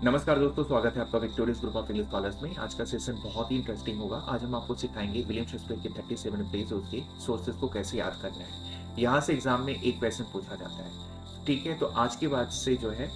नमस्कार दोस्तों, स्वागत है आपका victorious group of English scholars में। आज का सेशन बहुत ही इंटरेस्टिंग होगा। आज हम आपको सिखाएंगे विलियम शेक्सपियर के 37 प्लेस और उसके सोर्सेज को कैसे याद करना है। यहाँ से एग्जाम में एक क्वेश्चन पूछा जाता है, ठीक है। तो आज के बाद से जो है,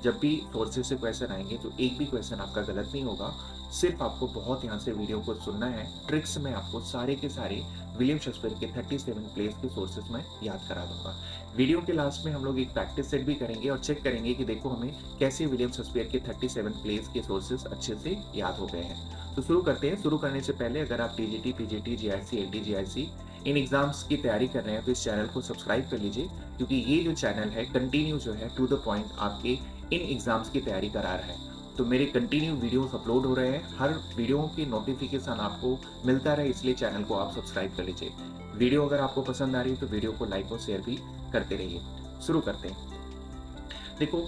जब भी सोर्सेज से क्वेश्चन आएंगे तो एक भी क्वेश्चन आपका गलत नहीं होगा। सिर्फ आपको बहुत ध्यान से वीडियो को सुनना है। ट्रिक्स में आपको सारे के सारे विलियम शेक्सपियर के 37 प्लेस के सोर्सेज में याद करा दूंगा। वीडियो के लास्ट में हम लोग एक प्रैक्टिस सेट भी करेंगे और चेक करेंगे कि देखो हमें कैसे विलियम शेक्सपियर के 37 प्लेस के सोर्सेज अच्छे से याद हो गए हैं। तो शुरू करते हैं। शुरू करने से पहले अगर आप TGT, PGT, GRC, LT, GIC इन एग्जाम्स की तैयारी कर रहे हैं तो इस चैनल को सब्सक्राइब कर लीजिए, क्योंकि ये जो चैनल है कंटिन्यू जो है टू द पॉइंट आपके इन एग्जाम्स की तैयारी करा रहा है। तो मेरे कंटिन्यू वीडियोस अपलोड हो रहे हैं, हर वीडियो की नोटिफिकेशन आपको मिलता रहे, इसलिए चैनल को आप सब्सक्राइब कर लीजिए। वीडियो अगर आपको पसंद आ रही है तो वीडियो को लाइक और शेयर भी करते रहिए। शुरू करते हैं। देखो,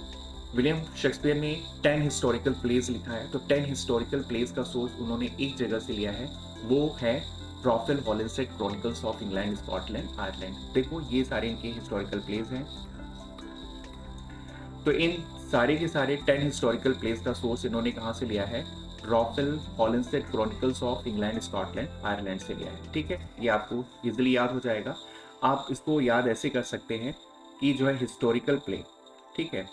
विलियम शेक्सपियर ने 10 हिस्टोरिकल प्लेस लिखा है, तो 10 हिस्टोरिकल प्लेस का सोर्स उन्होंने एक जगह से लिया है, वो है Raphael Holinshed Chronicles of England, Scotland, Ireland. देखो ये सारे इनके हिस्टोरिकल प्लेस हैं। तो इन सारे के सारे 10 हिस्टोरिकल प्लेस का सोर्स इन्होंने कहां से लिया है? Raphael Holinshed Chronicles of England, Scotland, Ireland से लिया है। ठीक है, ये आपको इजिली याद हो जाएगा। आप इसको याद ऐसे कर सकते हैं कि जो है हिस्टोरिकल प्ले, ठीक है,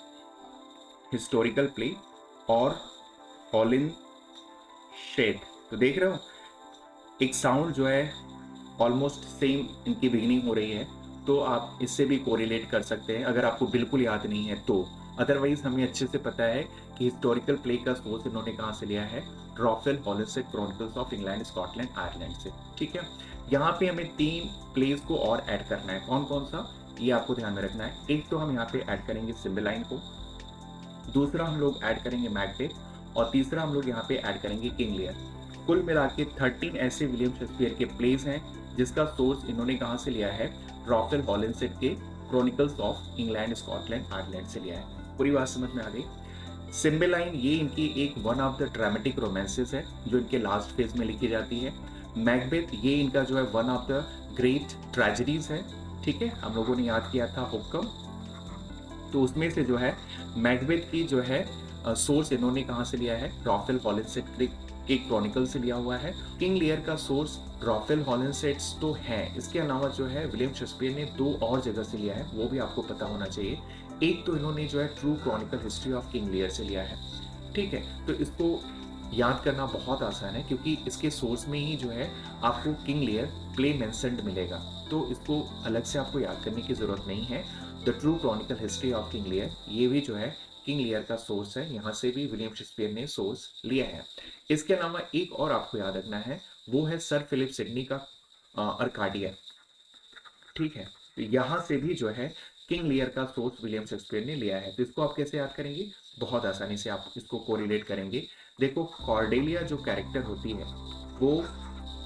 हिस्टोरिकल प्ले और हॉलिन शेड। तो देख रहे हो एक साउंड जो है ऑलमोस्ट सेम इनकी बिगिनिंग हो रही है, तो आप इससे भी कोरिलेट कर सकते हैं अगर आपको बिल्कुल याद नहीं है तो। अदरवाइज हमें अच्छे से पता है कि हिस्टोरिकल प्ले का सोर्स इन्होंने कहाँ से लिया है? Raphael Holinshed Chronicles of England, Scotland, Ireland से। ठीक है, यहाँ पे हमें 3 प्लेस को और ऐड करना है। कौन कौन सा, ये आपको ध्यान में रखना है। एक तो हम यहाँ पे ऐड करेंगे सिम्बेलाइन को, दूसरा हम लोग ऐड करेंगे मैकबेथ, और तीसरा हम लोग यहाँ पे ऐड करेंगे किंग लियर। कुल मिला के 13 ऐसे विलियम शेक्सपियर के प्लेस हैं जिसका सोर्स इन्होंने कहाँ से लिया है? रॉफेल हॉलिंस्टेड के chronicles of England, Scotland, Ireland से लिया है। पूरी बात समझ में आ गई? सिम्बेलाइन ये इनकी एक one of the dramatic romances है जो इनके लास्ट फेज में लिखी जाती है। मैकबेथ ये इनका जो है one of the great tragedies है। ठीक है, हम लोगों ने याद किया था हुक्म, तो उसमें से जो है मैकबेथ की जो है सोर्स इन्होंने कहाँ से लिया है? रॉफेल हॉलिंस्टेड के क्रॉनिकल से लिया हुआ है। किंग लियर का सोर्स रॉफेल हॉलिंस्टेड तो है, इसके अलावा जो है विलियम शेक्सपियर ने 2 और जगह से लिया है, वो भी आपको पता होना चाहिए। एक तो इन्होंने जो है true Chronicle history of King Lear से लिया है। ठीक है, तो इसको याद करना बहुत आसान है क्योंकि इसके सोर्स में ही जो है आपको किंग लियर प्ले मेंशन्ड मिलेगा, तो इसको अलग से आपको याद करने की जरूरत नहीं है। The true Chronicle history of King Lear, ये भी जो है किंग लियर का सोर्स है, यहाँ से भी विलियम शेक्सपियर ने सोर्स लिया है। इसके अलावा एक और आपको याद रखना है, वो है सर फिलिप सिडनी का अर्काडिया। ठीक है, तो यहाँ से भी जो है किंग लियर का सोर्स विलियम शेक्सपियर ने लिया है। तो इसको आप कैसे याद करेंगे? बहुत आसानी से आप इसको कोरिलेट करेंगे। देखो, कॉर्डेलिया जो कैरेक्टर होती है वो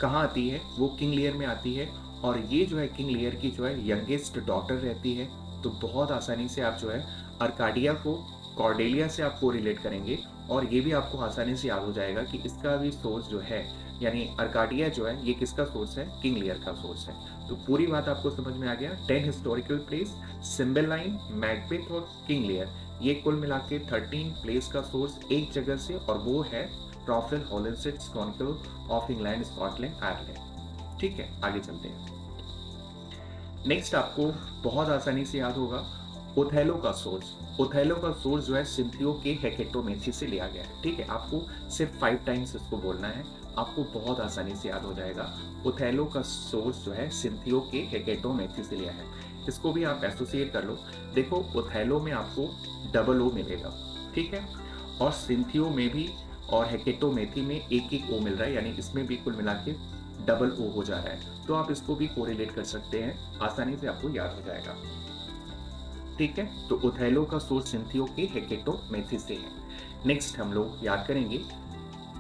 कहाँ आती है? वो किंग लियर में आती है, और ये जो है किंग लियर की जो है यंगेस्ट डॉटर रहती है। तो बहुत आसानी से आप जो है अर्काडिया को कॉर्डेलिया से आपको रिलेट करेंगे, और ये भी आपको आसानी से याद हो जाएगा कि इसका भी सोर्स जो है, यानी अर्काडिया जो है, ये किसका सोर्स है? किंग लियर का सोर्स है। तो पूरी बात आपको समझ में आ गया। 10 हिस्टोरिकल प्लेस, सिम्बेलाइन, मैकबेथ और किंग लियर, ये कुल मिला के 13 प्लेस का सोर्स एक जगह से, और वो है Raphael Holinshed Chronicle of England, Scotland, Ireland. ठीक है, आगे चलते हैं। नेक्स्ट आपको बहुत आसानी से याद होगा ओथेलो का सोर्स। ओथेलो का सोर्स जो है सिंथियो के हेकेटोमेथी से लिया गया है। ठीक है, आपको सिर्फ 5 टाइम्स इसको बोलना है, आपको बहुत आसानी से याद हो जाएगा। ओथेलो का सोर्स जो है सिंथियो के हेकेटोमेथी से लिया है। इसको भी आप एसोसिएट कर लो। देखो, ओथेलो में आपको डबल ओ मिलेगा, ठीक है, और सिंथियो में भी और हेकेटोमेथी में एक ओ मिल रहा है, यानी इसमें भी कुल मिला के डबल ओ हो जा रहा है। तो आप इसको भी कोरिलेट कर सकते हैं, आसानी से आपको याद हो जाएगा। ठीक है, तो ओथेलो का सोर्स सिंथियो के हेकेटोमेथी से है। नेक्स्ट हम लोग याद करेंगे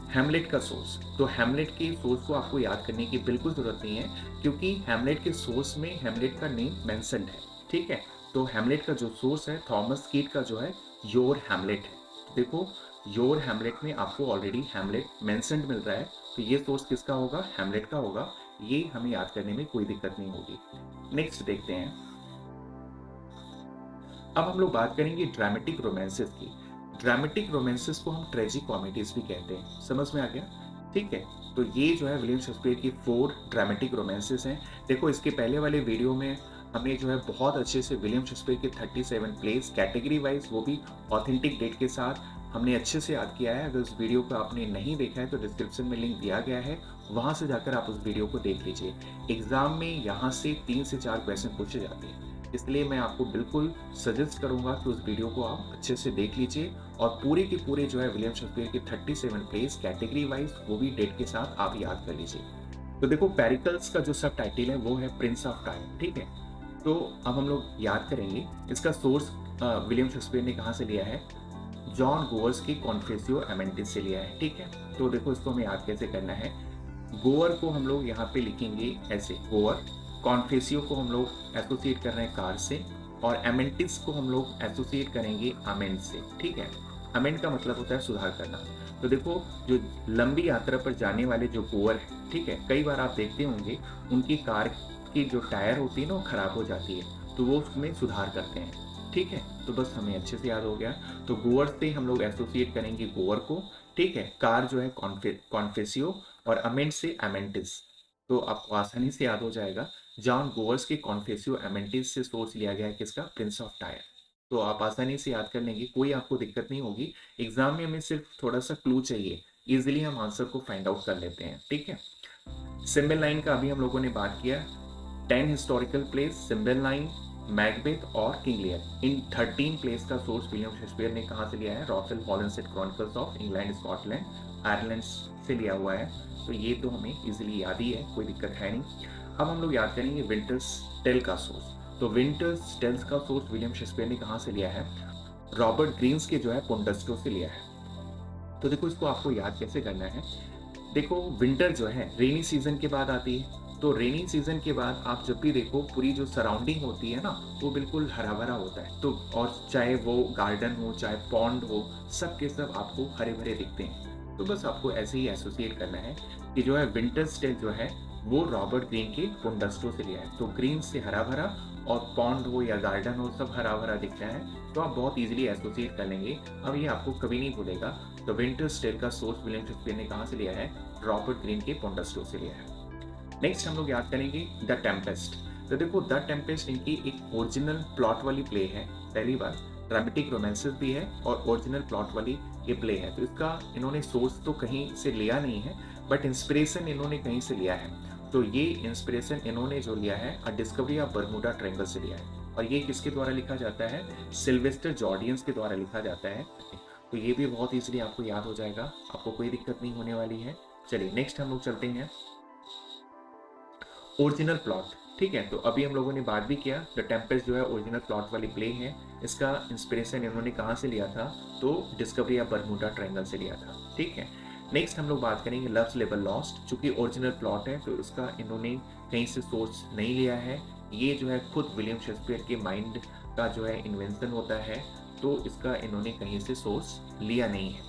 हैमलेट का सोर्स। तो हैमलेट के सोर्स को आपको याद करने की बिल्कुल जरूरत नहीं है, क्योंकि हैमलेट के सोर्स में हैमलेट का नेम मेंशन्ड है। ठीक है, तो हैमलेट का जो सोर्स है थॉमस कीट का जो है योर हैमलेट है। तो देखो, योर हैमलेट में आपको ऑलरेडी हैमलेट मेंशन्ड मिल रहा है, तो ये सोर्स किसका होगा? हैमलेट का होगा। ये हमें याद करने में कोई दिक्कत नहीं होगी। नेक्स्ट देखते हैं, अब हम लोग बात करेंगे ड्रामेटिक रोमांसेस की। ड्रामेटिक रोमांसेस को हम ट्रेजिक कॉमेडीज भी कहते हैं, समझ में आ गया? ठीक है, तो ये जो है विलियम शेक्सपियर की 4 ड्रामेटिक रोमांसेस हैं। देखो इसके पहले वाले वीडियो में हमने जो है बहुत अच्छे से विलियम शेक्सपियर के 37 प्लेस कैटेगरी वाइज, वो भी ऑथेंटिक डेट के साथ हमने अच्छे से याद किया है। अगर उस वीडियो को आपने नहीं देखा है तो डिस्क्रिप्शन में लिंक दिया गया है, वहाँ से जाकर आप उस वीडियो को देख लीजिए। एग्ज़ाम में यहाँ से 3 से 4 क्वेश्चन पूछे जाते हैं, इसलिए मैं आपको बिल्कुल सजेस्ट करूँगा कि उस वीडियो को आप अच्छे से देख लीजिए और पूरे के पूरे जो है विलियम शेक्सपियर के 37 प्लेस कैटेगरी वाइज, वो भी डेट के साथ आप याद कर लीजिए। तो देखो पेरिकल्स का जो सब टाइटल है वो है प्रिंस ऑफ टाइम, ठीक है। तो अब हम लोग याद करेंगे इसका सोर्स विलियम शेक्सपियर ने कहाँ से लिया है, जॉन गोवर्स की कॉन्फेसियो एमेंटिस से लिया है, ठीक है। तो देखो इसको हमें याद कैसे करना है, गोवर को हम लोग यहाँ पे लिखेंगे ऐसे गोवर, कॉन्फेसियो को हम लोग एसोसिएट कर रहे हैं कार से, और एमेंटिस को हम लोग एसोसिएट करेंगे अमेंड से, ठीक है। अमेंड का मतलब होता है सुधार करना। तो देखो जो लंबी यात्रा पर जाने वाले जो गोवर है, ठीक है, कई बार आप देखते होंगे उनकी कार की जो टायर होती है ना वो खराब हो जाती है, तो वो उसमें सुधार करते हैं, ठीक है। तो बस हमें अच्छे से याद हो गया। तो गोवर से हम लोग एसोसिएट करेंगे गोवर को, ठीक है। कार जो है कॉन्फेसियो, और अमेंड से एमेंटिस। तो आपको आसानी से याद हो जाएगा, जॉन गोवर्स के कॉन्फेसियो एमेंटिस से सोर्स लिया गया है किसका, प्रिंस ऑफ टायर। तो आप आसानी से याद कर लेंगे, कोई आपको दिक्कत नहीं होगी। एग्जाम में हमें सिर्फ थोड़ा सा क्लू चाहिए, इजिली हम आंसर को फाइंड आउट कर लेते हैं, ठीक है। सिंबल लाइन का अभी हम लोगों ने बात किया। 10 historical plays, Cymbeline, Macbeth और किंग लियर, इन 13 प्लेस का सोर्स विलियम शेक्सपियर ने कहाँ से लिया है, Raphael Holinshed Chronicles of England Scotland Ireland से लिया हुआ है। तो ये तो हमें इजीली याद ही है, कोई दिक्कत है नहीं। अब हम लोग याद करेंगे विंटर्स टेल का सोर्स। तो विंटर्स टेल्स का सोर्स विलियम शेक्सपियर ने कहाँ से लिया है, रॉबर्ट ग्रीन्स के जो है पोंडस्टो से लिया है। तो देखो इसको आपको याद कैसे करना है, देखो विंटर जो है रेनी सीजन के बाद आती है, तो रेनी सीजन के बाद आप जब भी देखो पूरी जो सराउंडिंग होती है ना वो बिल्कुल हरा भरा होता है। तो और चाहे वो गार्डन हो चाहे पॉन्ड हो, सब के सब आपको हरे भरे दिखते हैं। तो बस आपको ऐसे ही एसोसिएट करना है कि जो है विंटर स्टेल जो है वो रॉबर्ट ग्रीन के पोंडस्टो से लिया है। तो ग्रीन से हरा भरा और पॉन्ड हो या गार्डन हो सब हरा भरा दिखता है, तो आप बहुत इजीली एसोसिएट कर लेंगे। अब ये आपको कभी नहीं भूलेगा। तो विंटर स्टेल का सोर्स विलियम शेक्सपियर ने कहाँ से लिया है, रॉबर्ट ग्रीन के पोंडस्टो से लिया है। नेक्स्ट हम लोग याद करेंगे द टेम्पेस्ट। तो देखो द टेम्पेस्ट इनकी एक ओरिजिनल प्लॉट वाली प्ले है, पहली बार ड्रामेटिक रोमांसेस भी है और ओरिजिनल प्लॉट वाली ये प्ले है। तो इसका इन्होंने सोर्स तो कहीं से लिया नहीं है, बट इंस्पिरेशन इन्होंने कहीं से लिया है। तो ये इंस्पिरेशन इन्होंने जो लिया है अ डिस्कवरी ऑफ बर्मुडा ट्रायंगल से लिया है, और ये किसके द्वारा लिखा जाता है, सिल्वेस्टर जॉर्डियंस के द्वारा लिखा जाता है। तो ये भी बहुत ईजिली आपको याद हो जाएगा, आपको कोई दिक्कत नहीं होने वाली है। चलिए नेक्स्ट हम लोग चलते हैं ओरिजिनल प्लॉट, ठीक है। तो अभी हम लोगों ने बात भी किया, द टेम्पेस्ट जो है ओरिजिनल प्लॉट वाली प्ले है। इसका इंस्पिरेशन इन्होंने कहाँ से लिया था, तो डिस्कवरी ऑफ बर्मुडा ट्रायंगल से लिया था, ठीक है। नेक्स्ट हम लोग बात करेंगे लव्स लेबल लॉस्ट, चूंकि ओरिजिनल प्लॉट है तो इसका इन्होंने कहीं से सोर्स नहीं लिया है। ये जो है खुद विलियम शेक्सपियर के माइंड का जो है इन्वेंशन होता है, तो इसका इन्होंने कहीं से सोर्स लिया नहीं है।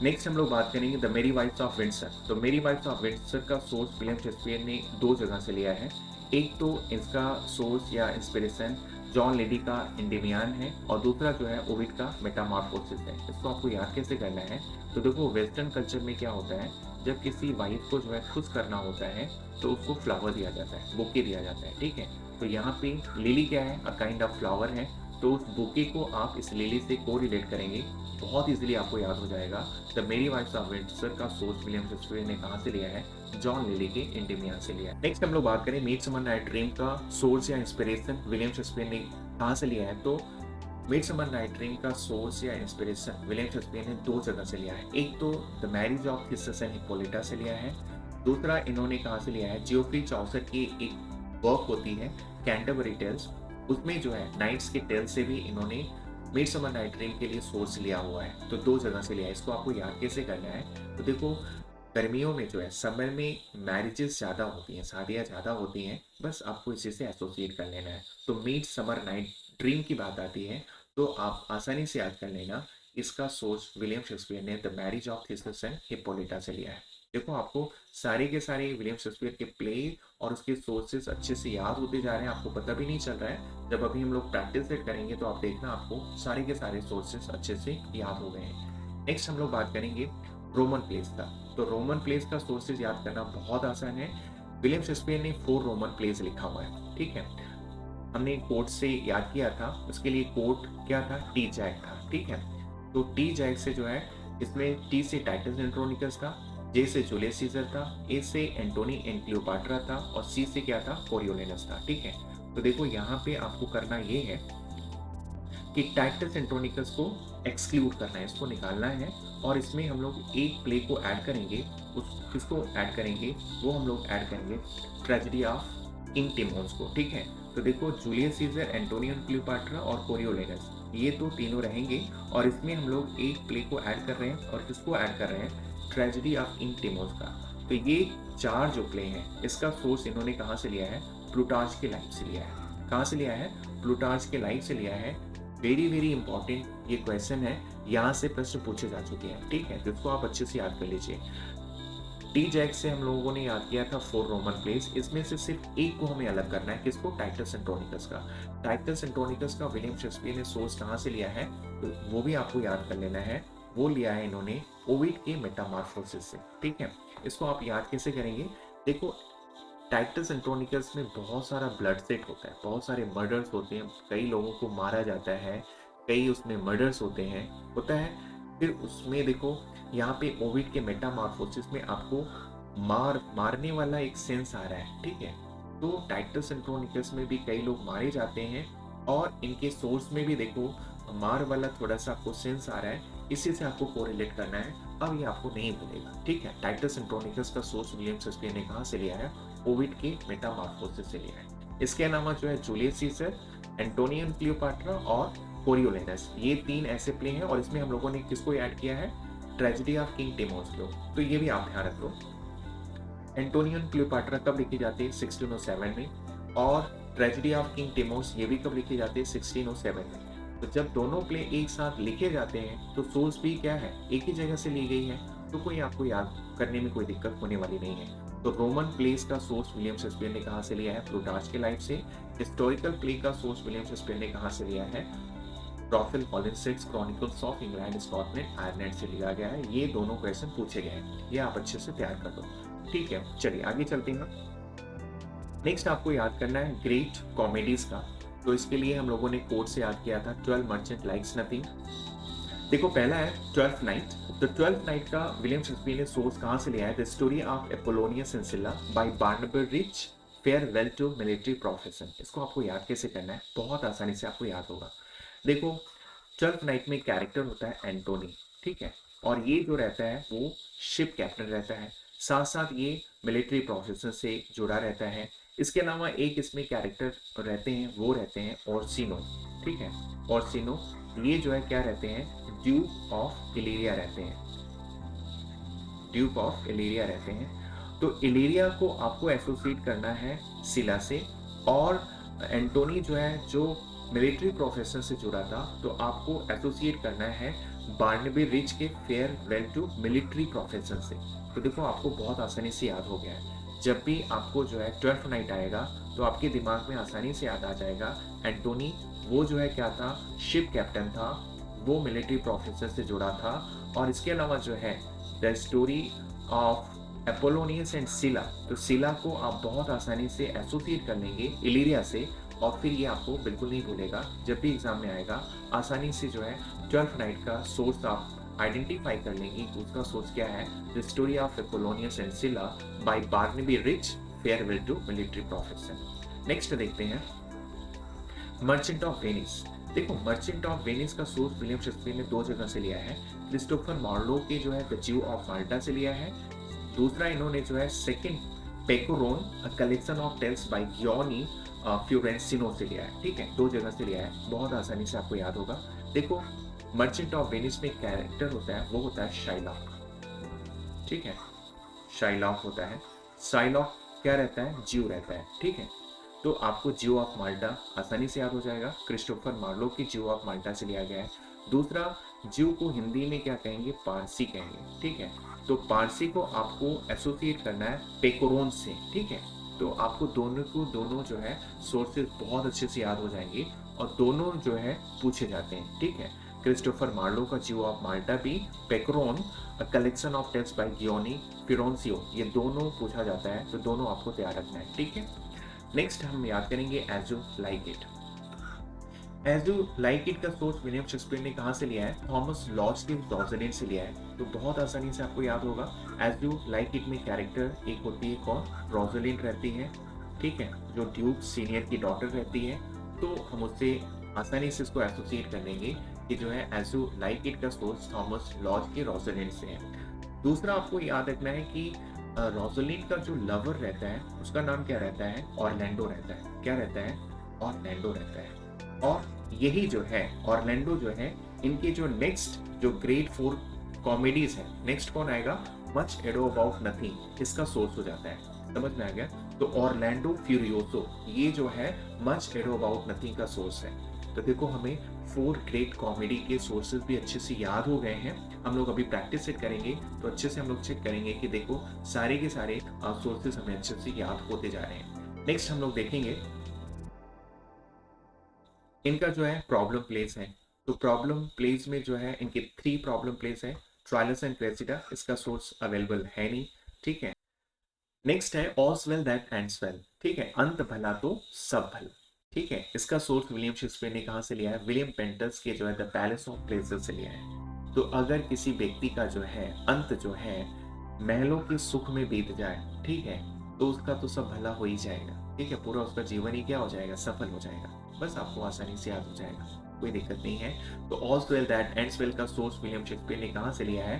नेक्स्ट हम लोग बात करेंगे द मेरी वाइफ्स ऑफ विंडसर। तो मेरी वाइफ्स ऑफ विंडसर का सोर्स विलियम शेक्सपियर ने 2 जगह से लिया है। एक तो इसका सोर्स या इंस्पिरेशन जॉन लेडी का इंडिमियान है, और दूसरा जो है ओविड का मेटामॉर्फोसिस है। इसको आपको याद कैसे करना है, तो देखो वेस्टर्न कल्चर में क्या होता है, जब किसी वाइफ को जो है खुश करना होता है तो उसको फ्लावर दिया जाता है, बुके दिया जाता है, ठीक है। तो यहाँ पे लिली क्या है, अ काइंड ऑफ फ्लावर है, तो उस बुके को आप इस लिली से को रिलेट करेंगे, बहुत इजीली आपको याद हो जाएगा। द मेरी वाइफ्स ऑफ विंडसर का सोर्स विलियम शेक्सपियर ने कहाँ से लिया है, जॉन लिली के इंडिमियान से लिया है। नेक्स्ट हम लोग बात करें मिडसमर नाइट ड्रीम का सोर्स या इंस्पिरेशन विलियम शेक्सपियर ने कहाँ से लिया है। तो मिडसमर नाइट ड्रीम का सोर्स या इंस्पिरेशन विलियम शेक्सपियर ने 2 जगह से लिया है। एक तो the Marriage of Theseus and Hippolyta से लिया है, दूसरा इन्होंने कहाँ से लिया है, जियोफ्री चौसर की एक वर्क होती है कैंटरबरी टेल्स, उसमें जो है नाइट्स के टेल से भी इन्होंने मिडसमर नाइट ड्रीम के लिए सोर्स लिया हुआ है। तो 2 जगह से लिया है। इसको आपको याद कैसे करना है, तो देखो गर्मियों में जो है समर में मैरिजेस ज़्यादा होती हैं, शादियाँ ज़्यादा होती हैं, बस आपको इसी से एसोसिएट कर लेना है। तो मिडसमर नाइट ड्रीम की बात आती है तो आप आसानी से याद कर लेना, इसका सोर्स विलियम शेक्सपियर ने the Marriage of Theseus and Hippolyta से लिया है, देखो आपको सारे के सारे विलियम शेक्सपियर के प्ले और उसके सोर्सेस अच्छे से याद होते जा रहे हैं, आपको पता भी नहीं चल रहा है। जब अभी हम लोग प्रैक्टिस सेट करेंगे तो आप देखना आपको सारे के सारे सोर्सेस अच्छे से याद हो गए हैं। नेक्स्ट हम लोग बात करेंगे रोमन प्लेस का। तो रोमन प्लेस का सोर्सेज याद करना बहुत आसान है। विलियम शेक्सपियर ने 4 रोमन प्लेस लिखा हुआ है, ठीक है। हमने कोट से याद किया था, उसके लिए कोट क्या था, टी जैक था, ठीक है। तो टी जैक से जो है, इसमें टी से टाइटस एंड्रोनिकस था, जे से जूलियस सीजर था, ए से एंटोनी एंड क्लियोपाट्रा था और सी से क्या था, कोरियोलेनस था, ठीक है। तो देखो यहाँ पे आपको करना ये है कि टाइटस एंड्रोनिकस को एक्सक्लूड करना है, इसको निकालना है और इसमें हम लोग एक प्ले को ऐड करेंगे। उस किसको ऐड करेंगे, वो हम लोग ऐड करेंगे ट्रेजेडी ऑफ किंग टिमोन्स को, ठीक है। तो देखो जूलियस सीजर, एंटोनियन क्लियोपाट्रा और कोरियोलेनस, ये तो तीनों रहेंगे और इसमें हम लोग एक प्ले को ऐड कर रहे हैं और किसको ऐड कर रहे हैं, ट्रेजेडी ऑफ किंग टिमोन्स का। तो ये 4 जो प्ले हैं, इसका सोर्स इन्होंने कहाँ से लिया है, प्लूटार्च के लाइफ से लिया है। कहाँ से लिया है, प्लूटार्च के लाइफ से लिया है। वेरी वेरी इंपॉर्टेंट ये क्वेश्चन है, यहाँ से प्रश्न पूछे जा चुके हैं, ठीक है, जिसको आप अच्छे से याद कर लीजिए। टी जैक से हम लोगों ने याद किया था 4 रोमन प्लेस, इसमें से सिर्फ एक को हमें अलग करना है, किसको, टाइटस एंड्रोनिकस का। टाइटस एंड्रोनिकस का विलियम शेक्सपियर ने सोर्स कहाँ से लिया है, तो वो भी आपको याद कर लेना है। वो लिया है इन्होंने ओविड के मेटामॉर्फोसिस से, ठीक है। इसको आप याद कैसे करेंगे, देखो टाइटस एंड्रोनिकस में बहुत सारा ब्लड सेट होता है, बहुत सारे मर्डर्स होते हैं, कई लोगों को मारा जाता है, कई उसमें मर्डर्स होते हैं, होता है। फिर उसमें देखो यहाँ पे ओविड के मेटामॉर्फोसिस में आपको मारने वाला एक सेंस आ रहा है, ठीक है। तो टाइटस एंड्रोनिकस में भी कई लोग मारे जाते हैं और इनके सोर्स में भी देखो मार वाला थोड़ा सा आपको सेंस आ रहा है, इसी से आपको कोरिलेट करना है। अब ये आपको नहीं भूलेगा, ठीक है। टाइटस एंड्रोनिकस का सोर्स विलियम शेक्सपियर ने कहाँ से लिया है, ओविड के मेटामॉर्फोसिस से लिया है। इसके अलावा जो है जूलियस सीजर, एंटोनियन क्लियोपाट्रा और कोरियोलेनस, ये 3 ऐसे प्ले हैं और इसमें हम लोगों ने किसको ऐड किया है, ट्रेजेडी ऑफ किंग टिमोस को। तो ये भी आप ध्यान रखो। एंटोनियन क्लियोपाट्रा कब लिखी जाती है, 1607 में, और ट्रेजेडी ऑफ किंग टिमोस ये भी कब लिखी जाती है, 1607 में। तो जब दोनों प्ले एक साथ लिखे जाते हैं तो सोर्स भी क्या है, एक ही जगह से ली गई है, तो कोई आपको याद करने में कोई दिक्कत होने वाली नहीं है। तो रोमन प्लेस का सोर्स विलियम शेक्सपियर ने कहाँ से लिया है, प्लूटार्च के लाइफ से। हिस्टोरिकल प्ले का सोर्स विलियम शेक्सपियर ने कहाँ से लिया है, Raphael Holinshed's Chronicles of England Scotland Ireland से लिया गया है। ये दोनों क्वेश्चन पूछे गए हैं, ये आप अच्छे से तैयार कर दो, ठीक है। चलिए आगे चलते हैं। नेक्स्ट आपको याद करना है ग्रेट कॉमेडीज का। तो इसके लिए हम लोगों ने कोट से याद किया था 12 मर्चेंट लाइक्स नथिंग। देखो पहला है 12th नाइट। तो 12th नाइट का विलियम शेक्सपियर ने सोर्स कहाँ से लिया है, the story of Apollonius and Silla by Barnabe Rich, farewell to military profession. इसको आपको याद कैसे करना है, बहुत आसानी से आपको याद होगा। देखो 12th नाइट में कैरेक्टर होता है एंटोनी, ठीक है, और ये जो रहता है वो शिप कैप्टन रहता है, साथ साथ ये मिलिट्री प्रोफेशन से जुड़ा रहता है। इसके अलावा एक इसमें कैरेक्टर रहते हैं, वो रहते हैं ओर्सिनो, ठीक है। ओर्सिनो ये जो है क्या रहते हैं, ड्यूक ऑफ इलीरिया रहते हैं, ड्यूक ऑफ इलीरिया रहते हैं। तो इलीरिया को आपको एसोसिएट करना है सिला से, और एंटोनी जो है जो मिलिट्री प्रोफेशन से जुड़ा था, तो आपको एसोसिएट करना है बार्नबी रिच के फेयरवेल टू मिलिट्री प्रोफेशन से। तो देखो आपको बहुत आसानी से याद हो गया है। जब भी आपको जो है 12th नाइट आएगा तो आपके दिमाग में आसानी से याद आ जाएगा एंटोनी वो जो है क्या था, शिप कैप्टन था, वो मिलिट्री प्रोफेसर से जुड़ा था। और इसके अलावा जो है the story of Apollonius and सिला, तो सिला को आप बहुत आसानी से एसोसिएट कर लेंगे इलीरिया से, और फिर ये आपको बिल्कुल नहीं भूलेगा, जब भी एग्जाम में आएगा आसानी से जो है 12th नाइट का सोर्स आप आइडेंटिफाई कर लेंगे कि उसका सोर्स क्या है, the story of Apollonius and Silla by Barnaby Rich, farewell to military professor. Next देखते हैं मर्चेंट ऑफ वेनिस। देखो मर्चेंट ऑफ वेनिस का सोर्स विलियम शेक्सपियर ने 2 जगह से लिया है, क्रिस्टोफर मार्लो के जो है द ज्यू ऑफ माल्टा से लिया है, दूसरा इन्होंने जो है second Pecorone a collection of tales by Giovanni Fiorentino से लिया है, ठीक है। 2 जगह से लिया है, बहुत आसानी से आपको याद होगा। देखो मर्चेंट ऑफ वेनिस में कैरेक्टर होता है, वो होता है शाइलॉक, ठीक है, शाइलॉक होता है। शाइलॉक क्या रहता है, ज्यू रहता है, ठीक है। तो आपको ज्यू ऑफ माल्टा आसानी से याद हो जाएगा, क्रिस्टोफर मार्लो की ज्यू ऑफ माल्टा से लिया गया है। दूसरा जीव को हिंदी में क्या कहेंगे, पारसी कहेंगे, ठीक है। तो पारसी को आपको एसोसिएट करना है पेकोरोन से, ठीक है। तो आपको दोनों जो है सोर्सेज बहुत अच्छे से याद हो जाएंगे और दोनों जो है पूछे जाते हैं, ठीक है। क्रिस्टोफर मार्लो का जीव ऑफ माल्टा भी, Pecorone a collection of texts by Giovanni Fiorentino, ये दोनों पूछा जाता है, तो दोनों आपको तैयार रखना है, ठीक है। नेक्स्ट हम याद करेंगे as you like it. As you like it का सोर्स विलियम शेक्सपियर ने कहाँ से लिया है, थॉमस लॉज के रोजलिंड से लिया है, तो बहुत आसानी से आपको याद होगा। एज यू लाइक इट में कैरेक्टर एक होती है कौन, रोजलिंड रहती है, ठीक है, जो ड्यूक सीनियर की डॉटर रहती है। तो हम उससे आसानी से इसको एसोसिएट कर लेंगे कि जो है एज यू लाइक इट का सोर्स थॉमस लॉज के रोजलिंड से है। दूसरा आपको याद रखना है कि रोजलिंड का जो लवर रहता है उसका नाम क्या रहता है, ऑरलैंडो रहता है। क्या रहता है, ऑरलैंडो रहता है। और यही जो है ऑरलैंडो जो है, इनके जो नेक्स्ट जो ग्रेट 4 कॉमेडीज है, नेक्स्ट कौन आएगा, मच एडो अबाउट नथिंग, इसका सोर्स हो जाता है। समझ में आ गया। तो ऑरलैंडो फ्यूरियोसो ये जो है मच एडो अबाउट नथिंग का सोर्स है। तो देखो हमें 4 ग्रेट कॉमेडी के सोर्सेज भी अच्छे से याद हो गए हैं। हम लोग अभी प्रैक्टिस सेट करेंगे तो अच्छे से हम लोग चेक करेंगे कि देखो सारे के सारे सोर्सेज हमें अच्छे से याद होते जा रहे हैं। नेक्स्ट हम लोग देखेंगे इनका जो है प्रॉब्लम प्लेस है। तो प्रॉब्लम प्लेस में जो है इनके 3 प्रॉब्लम प्लेस है, ट्रायलस एंड क्रेसिडा, इसका सोर्स अवेलेबल है नहीं, ठीक है। नेक्स्ट है ऑल्स वेल दैट एंड्स वेल, ठीक है, अंत भला तो सब भला, ठीक है। इसका सोर्स विलियम शेक्सपियर ने कहाँ से लिया है, विलियम पेंटस के जो है द पैलेस ऑफ प्लेजेस से लिया है। तो अगर किसी व्यक्ति का जो है अंत जो है महलों के सुख में बीत जाए, ठीक है, तो उसका तो सब भला हो ही जाएगा, ठीक है, पूरा उसका जीवन ही क्या हो जाएगा, सफल हो जाएगा। बस आपको आसानी से याद हो जाएगा, कोई दिक्कत नहीं है। तो ऑल्स वेल दैट एंड्स वेल का सोर्स विलियम शेक्सपियर ने कहाँ से लिया है,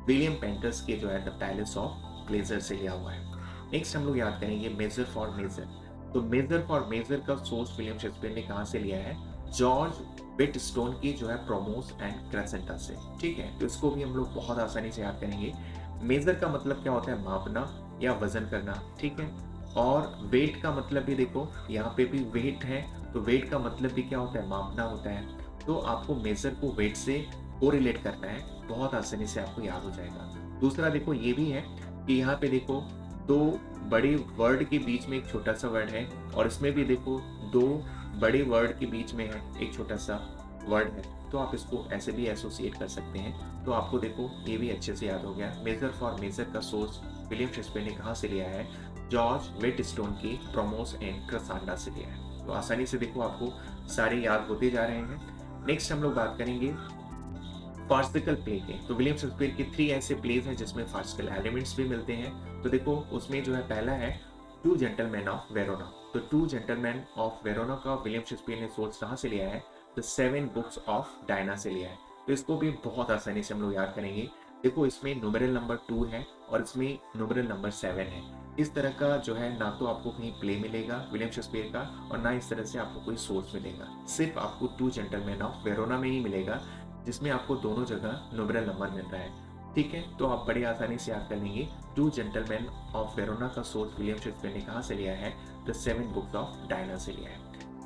विलियम पेंटस के जो है द पैलेस ऑफ प्लेजर से लिया हुआ है। नेक्स्ट हम लोग याद करेंगे मेजर फॉर मेजर। तो मेजर फॉर मेजर का सोर्स विलियम शेक्सपियर ने कहाँ से लिया है, जॉर्ज विटस्टोन की जो है प्रोमोस एंड क्रेसेंटा से, ठीक है। तो इसको भी हम लोग बहुत आसानी से याद करेंगे। मेजर का मतलब क्या होता है, मापना या वजन करना, ठीक है। और वेट का मतलब भी देखो यहाँ पे भी वेट है, तो वेट का मतलब भी क्या होता है, मापना होता है। तो आपको मेजर को वेट से कोरिलेट करना है, बहुत आसानी से आपको याद हो जाएगा। दूसरा देखो ये भी है कि यहाँ पे देखो 2 बड़े वर्ड के बीच में एक छोटा सा वर्ड है, और इसमें भी देखो 2 बड़े वर्ड के बीच में है एक छोटा सा वर्ड है, तो आप इसको ऐसे भी एसोसिएट कर सकते हैं। तो आपको देखो ये भी अच्छे से याद हो गया। मेजर फॉर मेजर का सोर्स विलियम शेक्सपियर ने कहाँ से लिया है, जॉर्ज विटस्टोन की प्रोमोस एंड क्रसांडा से लिया है। तो आसानी से देखो आपको सारे याद होते जा रहे हैं। नेक्स्ट हम लोग बात करेंगे फार्सिकल प्ले के। तो विलियम शेक्सपियर के 3 ऐसे प्लेज हैं जिसमें फार्सिकल एलिमेंट्स भी मिलते हैं। तो देखो उसमें जो है पहला है टू जेंटलमैन ऑफ वेरोना। तो टू जेंटलमैन ऑफ वेरोना का विलियम शेक्सपियर ने सोर्स कहाँ से लिया है, द 7 बुक्स ऑफ डायना से लिया है। तो इसको भी बहुत आसानी से हम लोग याद करेंगे। देखो इसमें न्यूमेरल नंबर 2 है और इसमें न्यूमेरल नंबर 7 है। इस तरह का जो है ना तो आपको कहीं प्ले मिलेगा विलियम शेक्सपियर का, और ना इस तरह से आपको कोई सोर्स मिलेगा। सिर्फ आपको टू जेंटलमैन ऑफ वेरोना में ही मिलेगा, जिसमें आपको दोनों जगह न्यूमेरल नंबर मिल रहा है, ठीक है। तो आप बड़ी आसानी से याद कर लेंगे। टू जेंटलमैन ऑफ वेरोना का सोर्स विलियम शेक्सपियर ने कहाँ से लिया है, द 7 बुक्स ऑफ डायना से लिया है।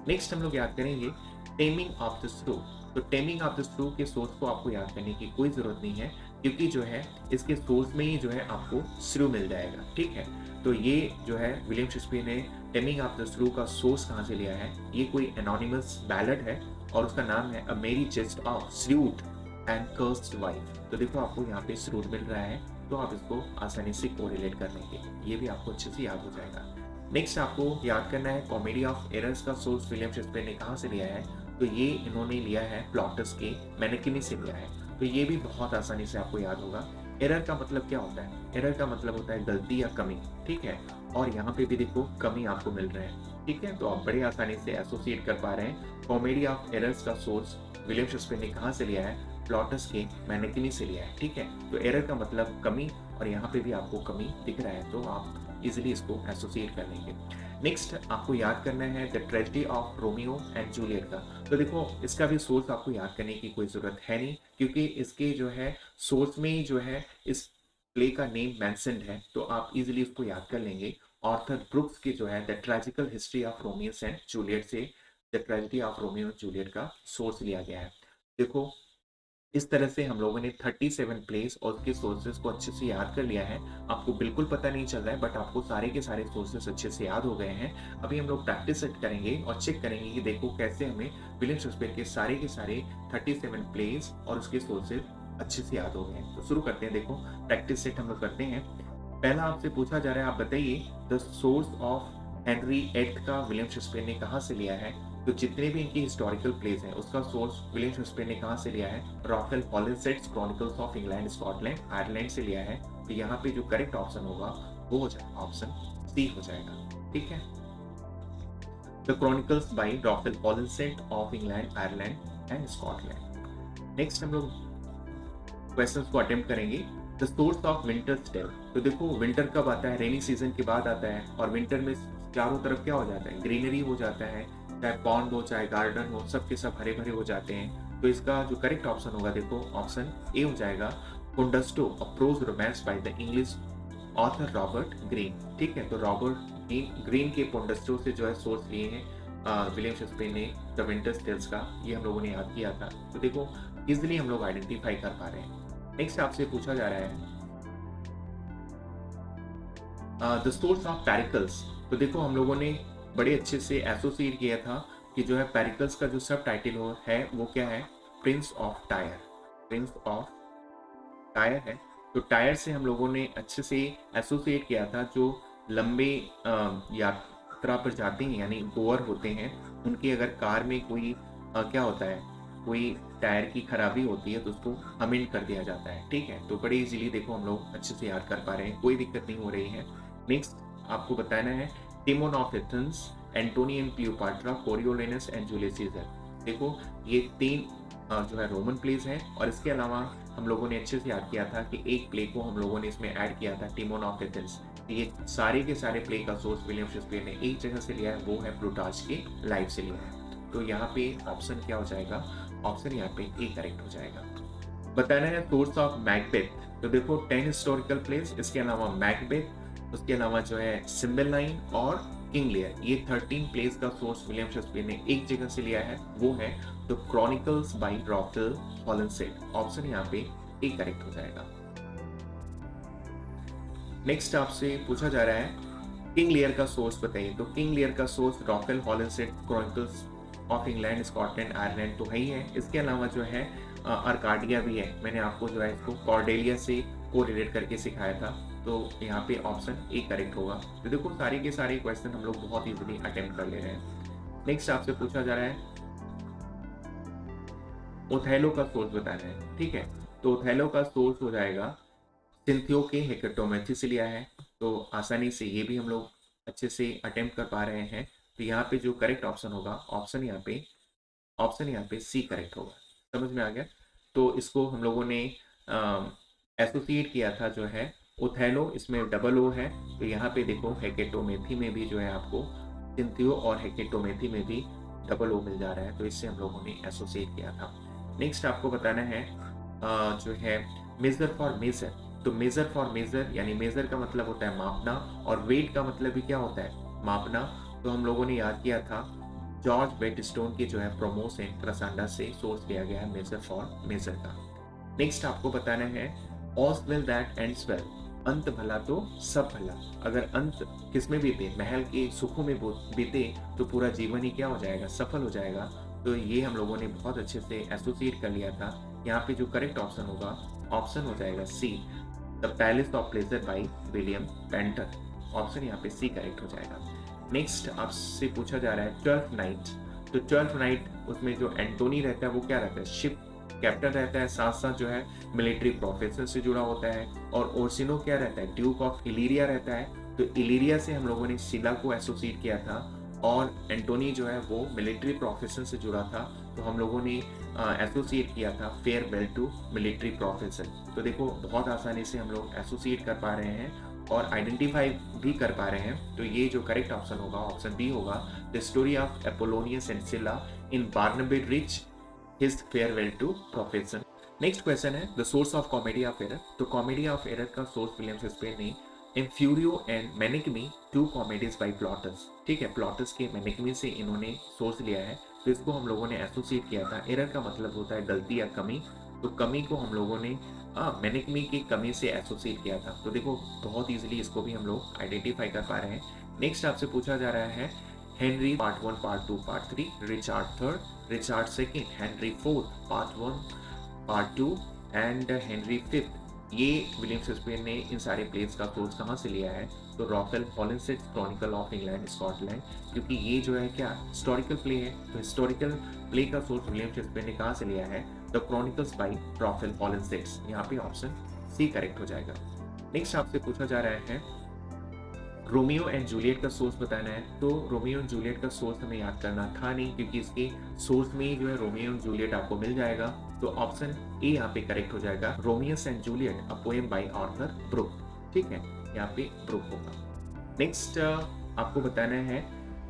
नेक्स्ट हम लोग याद करेंगे टेमिंग ऑफ द श्रू। तो टेमिंग ऑफ द श्रू के सोर्स को आपको याद करने की कोई जरूरत नहीं है, क्योंकि जो है इसके सोर्स में ही जो है आपको श्रू मिल जाएगा, ठीक है। तो ये जो है विलियम शेक्सपियर ने टेमिंग ऑफ द श्रू का सोर्स कहाँ से लिया है, ये कोई एनोनिमस बैलेड है और उसका नाम है a merry jest of shrewd and cursed wife. तो देखो आपको यहाँ पे श्रूट मिल रहा है, तो आप इसको आसानी से कोरिलेट कर लेंगे, ये भी आपको अच्छे से याद हो जाएगा। नेक्स्ट आपको याद करना है कॉमेडी ऑफ एरर्स का सोर्स विलियम शेक्सपियर ने कहाँ से लिया है, तो ये इन्होंने लिया है प्लॉटस के मैनेकिनी से लिया है। तो ये भी बहुत आसानी से आपको याद होगा। एरर का मतलब क्या होता है, एरर का मतलब होता है गलती या कमी, ठीक है। और यहाँ पे भी देखो कमी आपको मिल रहा है, ठीक है। तो आप बड़े आसानी से एसोसिएट कर पा रहे हैं। कॉमेडी ऑफ एरर्स का सोर्स विलियम शेक्सपियर ने कहाँ से लिया है, प्लॉटस के मैनेकिनी से लिया है, ठीक है। तो एरर का मतलब कमी, और यहाँ पे भी आपको कमी दिख रहा है, तो आप इजिली इसको एसोसिएट कर लेंगे। नेक्स्ट आपको याद करना है the Tragedy of Romeo and Juliet का। तो देखो इसका भी सोर्स आपको याद करने की कोई जरूरत है नहीं, क्योंकि इसके जो है सोर्स में ही जो है इस प्ले का नेम मेंशन्ड है, तो आप इजिली उसको याद कर लेंगे। ऑर्थर ब्रुक्स की जो है the Tragical History of Romeo and Juliet से the Tragedy of Romeo and Juliet का सोर्स लिया गया है। देखो इस तरह से हम लोगों ने 37 प्लेस और उसके सोर्सेज को अच्छे से याद कर लिया है। आपको बिल्कुल पता नहीं चल रहा है, बट आपको सारे के सारे सोर्सेज अच्छे से याद हो गए हैं। अभी हम लोग प्रैक्टिस सेट करेंगे और चेक करेंगे कि देखो कैसे हमें विलियम शेक्सपियर के सारे 37 प्लेस और उसके सोर्सेज अच्छे से याद हो गए हैं। तो शुरू करते हैं। देखो प्रैक्टिस सेट हम लोग करते हैं। पहला आपसे पूछा जा रहा है, आप बताइए the source of Henry eight का विलियम शेक्सपियर ने कहाँ से लिया है। तो जितने भी इनकी हिस्टोरिकल प्लेस हैं उसका सोर्स विलियम शेक्सपियर ने कहाँ से लिया है, Raphael Holinshed's Chronicles of England Scotland Ireland से लिया है। तो यहाँ पे जो करेक्ट ऑप्शन होगा वो हो जाएगा ऑप्शन सी हो जाएगा। ठीक है, the Chronicles by Raphael Holinshed of England Ireland and Scotland. Next हम लोग क्वेश्चंस को अटेम्प्ट करेंगे। The source of Winter Tale. तो देखो विंटर कब आता है, रेनी सीजन के बाद आता है, और विंटर में चारों तरफ क्या हो जाता है, ग्रीनरी हो जाता है, चाहे पॉन्ड हो चाहे गार्डन हो, सब के सब हरे भरे हो जाते हैं। तो इसका जो करेक्ट ऑप्शन होगा देखो ऑप्शन ए हो जाएगा, Pandosto a prose romance by the English author Robert Greene. ठीक है, तो रॉबर्ट ग्रीन के पोंडस्टो से जो है सोर्स लिए हैं विलियम शेक्सपियर ने द विंटर टेल्स का, ये हम लोगों ने याद किया था। तो देखो इजिली हम लोग आइडेंटिफाई कर पा रहे हैं। नेक्स्ट आपसे पूछा जा रहा है द सोर्स ऑफ पेरिकल्स। तो देखो हम लोगों ने बड़े अच्छे से एसोसिएट किया था कि जो है पेरिकल्स का जो सब टाइटल हो है वो क्या है, Prince of tyre. Prince of tyre है। तो टायर से हम लोगों ने अच्छे से एसोसिएट किया था, जो लंबे यात्रा पर जाते हैं यानी गोअर होते हैं, उनकी अगर कार में कोई क्या होता है, कोई टायर की खराबी होती है तो उसको अमेंड कर दिया जाता है। ठीक है, तो बड़े इजीली देखो हम लोग अच्छे से याद कर पा रहे हैं, कोई दिक्कत नहीं हो रही है। नेक्स्ट आपको बताना है Timon of Athens, Antony and Cleopatra, Coriolanus and Julius Caesar. देखो ये तीन जो है रोमन प्लेस हैं, और इसके अलावा हम लोगों ने अच्छे से याद किया था कि एक प्ले को हम लोगों ने इसमें ऐड किया था, टिमोन ऑफ एथेंस। ये सारे के सारे प्ले का सोर्स विलियम शेक्सपियर ने एक जगह से लिया है, वो है प्लूटार्च के लाइफ से लिया है। तो यहाँ पे ऑप्शन क्या हो जाएगा, ऑप्शन यहाँ पे ए करेक्ट हो जाएगा। बताना है सोर्स ऑफ मैकबेथ। तो देखो 10 हिस्टोरिकल प्लेस, इसके अलावा मैकबेथ, उसके अलावा जो है सिम्बेलाइन और किंग लियर, ये 13 प्लेस का सोर्स विलियम शेक्सपियर ने एक जगह से लिया है, वो है the Chronicles by Raphael हॉलिंसेट। Option यहाँ पे ए करेक्ट हो जाएगा। नेक्स्ट आपसे पूछा जा रहा है किंग लियर का सोर्स बताइए। तो किंग लियर का source Raphael Holinshed Chronicles of England Scotland Ireland तो है ही है, इसके अलावा जो है अर्काडिया भी है। मैंने आपको जो है इसको कॉर्डेलिया से को रिलेट करके सिखाया था, तो यहाँ पे ऑप्शन ए करेक्ट होगा। तो देखो सारे के सारे क्वेश्चन हम लोग बहुत इजीली अटेम्प्ट कर ले रहे हैं। नेक्स्ट आपसे पूछा जा रहा है ओथेलो का सोर्स बताना है। ठीक है, तो ओथेलो का सोर्स हो जाएगा सिंथियो के हेकेटोमेथी से लिया है, तो आसानी से ये भी हम लोग अच्छे से अटेम्प्ट कर पा रहे हैं। तो यहाँ पे जो करेक्ट ऑप्शन होगा, ऑप्शन यहाँ पे सी करेक्ट होगा। समझ में आ गया। तो इसको हम लोगों ने एसोसिएट किया था जो है ओथेलो, इसमें डबल ओ है, तो यहाँ पे देखो हेकेटोमेथी में भी जो है आपको सिंथियो और हेकेटोमेथी में भी डबल ओ मिल जा रहा है, तो इससे हम लोगों ने एसोसिएट किया था। नेक्स्ट आपको बताना है जो है मेजर फॉर मेजर। तो मेजर फॉर मेजर यानी मेजर का मतलब होता है मापना, और वेट का मतलब भी क्या होता है, मापना। तो हम लोगों ने याद किया था जॉर्ज वेटस्टोन के जो है प्रोमोस एंड क्रसांडा से सोर्स लिया गया है मेजर फॉर मेजर का। नेक्स्ट आपको बताना है ऑल्स वेल दैट एंड्स वेल। अंत भला तो सब भला। अगर अंत किसमें बीते, महल के सुखों में बीते, तो पूरा जीवन ही क्या हो जाएगा, सफल हो जाएगा। तो ये हम लोगों ने बहुत अच्छे से एसोसिएट कर लिया था। यहाँ पे जो करेक्ट ऑप्शन होगा, ऑप्शन हो जाएगा C, the Palace of Pleasure by William Painter. Option यहाँ पे सी करेक्ट हो जाएगा। नेक्स्ट आपसे पूछा जा रहा है ट्वेल्थ नाइट। तो ट्वेल्थ नाइट उसमें जो एंटोनी रहता है वो क्या रहता है, शिप कैप्टन रहता है, साथ साथ जो है मिलिट्री प्रोफेसर से जुड़ा होता है। और ओर्सिनो क्या रहता है, ड्यूक ऑफ इलीरिया रहता है। तो इलीरिया से हम लोगों ने सिला को एसोसिएट किया था, और एंटोनी जो है वो मिलिट्री प्रोफेसर से जुड़ा था, तो हम लोगों ने एसोसिएट किया था फेयरवेल टू मिलिट्री प्रोफेसर। तो देखो बहुत आसानी से हम लोग एसोसिएट कर पा रहे हैं और आइडेंटिफाई भी कर पा रहे हैं। तो ये जो करेक्ट ऑप्शन होगा, ऑप्शन बी होगा, the story of Apollonius and Silla in Barnaby Rich his farewell to professor. Next question है the source of Comedy of Error. तो कॉमेडी ऑफ एरर का सोर्स विलियम शेक्सपियर ने Amphitruo and Menaechmi, two comedies by Plautus. ठीक है, Plautus के मेनिकमी से इन्होंने source लिया है, तो इसको हम लोगों ने एसोसिएट किया था। एरर का मतलब होता है गलती या कमी, तो कमी को हम लोगों ने मेनिकमी की कमी से एसोसिएट किया था। तो देखो बहुत इजीली इसको भी हम लोग आइडेंटिफाई कर पा रहे हैं। नेक्स्ट आपसे पूछा जा रहा है Henry part 1 part 2 part 3, Richard 3rd, Richard 2nd, Henry 4th part 1 part 2 and Henry 5th। ये विलियम शेक्सपियर ने इन सारे प्लेस का सोर्स कहाँ से लिया है? तो Raphael Holinshed Chronicle of England Scotland, क्योंकि ये जो है क्या हिस्टोरिकल प्ले है। तो हिस्टोरिकल प्ले का सोर्स विलियम शेक्सपियर ने कहाँ से लिया है? The Chronicles by Raphael Holinshed. यहाँ पे ऑप्शन सी करेक्ट हो जाएगा। नेक्स्ट आपसे पूछा जा रहा है रोमियो एंड जूलियट का सोर्स बताना है। तो रोमियो एंड जूलियट का सोर्स हमें याद करना था नहीं, क्योंकि इसके सोर्स में ही जो है रोमियो एंड जूलियट आपको मिल जाएगा। तो ऑप्शन ए यहाँ पे करेक्ट हो जाएगा, Romeus and Juliet a poem by Arthur Brooke. ठीक है, यहाँ पे ब्रूक होगा। नेक्स्ट आपको बताना है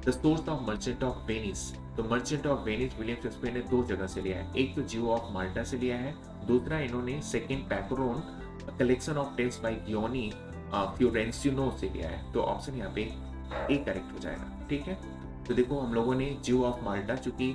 the source of Merchant of Venice. तो Merchant of Venice William Shakespeare ने दो जगह से लिया है, एक तो ज्यू ऑफ माल्टा से लिया है, दूसरा इन्होंने second Pecorone collection of tales by Giovanni Fiorentino से लिया है। तो ऑप्शन यहाँ पे ए करेक्ट हो जाएगा। ठीक है, तो देखो हम लोगों ने ज्यू ऑफ माल्टा, चूंकि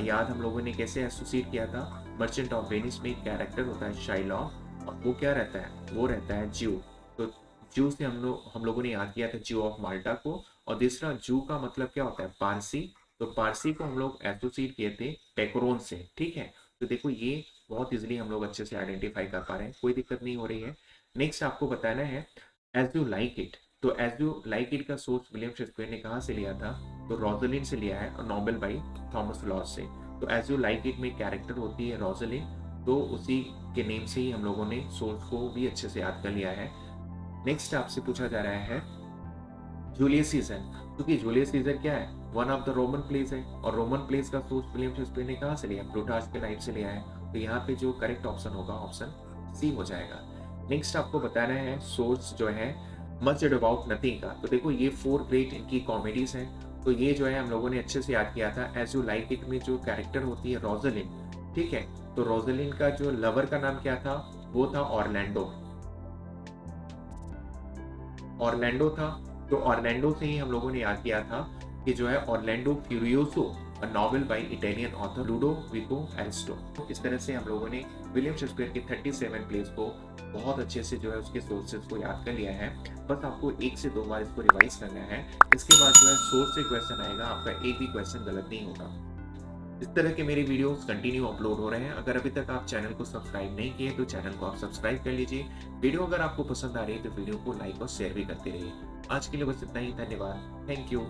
याद हम लोगों ने कैसे एसोसिएट किया था, मर्चेंट ऑफ वेनिस में एक कैरेक्टर होता है शाइलॉक, और वो क्या रहता है? वो रहता है ज्यू। तो ज्यू से हम लोगों ने याद किया था ज्यू ऑफ माल्टा को। और दूसरा ज्यू का मतलब क्या होता है? पारसी। तो पारसी को हम लोग एसोसिएट किए थे पैकरोन से। ठीक है, तो देखो ये बहुत इजिली हम लोग अच्छे से आइडेंटिफाई कर पा रहे हैं, कोई दिक्कत नहीं हो रही है। नेक्स्ट आपको बताना है एज यू लाइक इट। तो एज यू लाइक इट का सोर्स विलियम शेक्सपियर ने कहाँ से लिया था? तो रोजलिन से लिया है, और नोबेल बाय थॉमस लॉस से। तो एज यू लाइक इट में कैरेक्टर होती है रोजलिन, तो उसी के नेम से ही हम लोगों ने सोर्स को भी अच्छे से याद कर लिया है। नेक्स्ट आपसे पूछा जा रहा है जूलियस सीजर। क्योंकि जूलियस सीजर क्या है? One of the Roman place है, और रोमन प्लेस का सोर्स विलियम शेक्सपियर ने कहाँ से लिया? प्लूटार्च के लाइफ से लिया है। तो यहाँ पे जो करेक्ट ऑप्शन होगा ऑप्शन सी हो जाएगा। नेक्स्ट आपको बताना है सोर्स जो है मच एड अबाउट नथिंग का। तो देखो ये 4 ग्रेट इनकी कॉमेडीज हैं। तो ये जो है हम लोगों ने अच्छे से याद किया था। एज यू लाइक इट में जो कैरेक्टर होती है रोजलिन, ठीक है, तो रोजलिन का जो लवर का नाम क्या था? वो था ऑरलैंडो। ऑरलैंडो था, तो ऑरलैंडो से ही हम लोगों ने याद किया था कि जो है Orlando Furioso, a novel by Italian author Ludovico Ariosto. इस तरह से हम लोगों ने विलियम शेक्सपियर के 37 प्लेस को बहुत अच्छे से जो है उसके सोर्सेज को याद कर लिया है। बस आपको 1 से 2 बार इसको रिवाइज करना है। इसके बाद जो है सोर्स से क्वेश्चन आएगा, आपका एक भी क्वेश्चन गलत नहीं होगा। इस तरह के मेरे वीडियोस कंटिन्यू अपलोड हो रहे हैं। अगर अभी तक आप चैनल को सब्सक्राइब नहीं किए तो चैनल को आप सब्सक्राइब कर लीजिए। वीडियो अगर आपको पसंद आ रही है तो वीडियो को लाइक और शेयर भी करते रहिए। आज के लिए बस इतना ही, धन्यवाद, थैंक यू।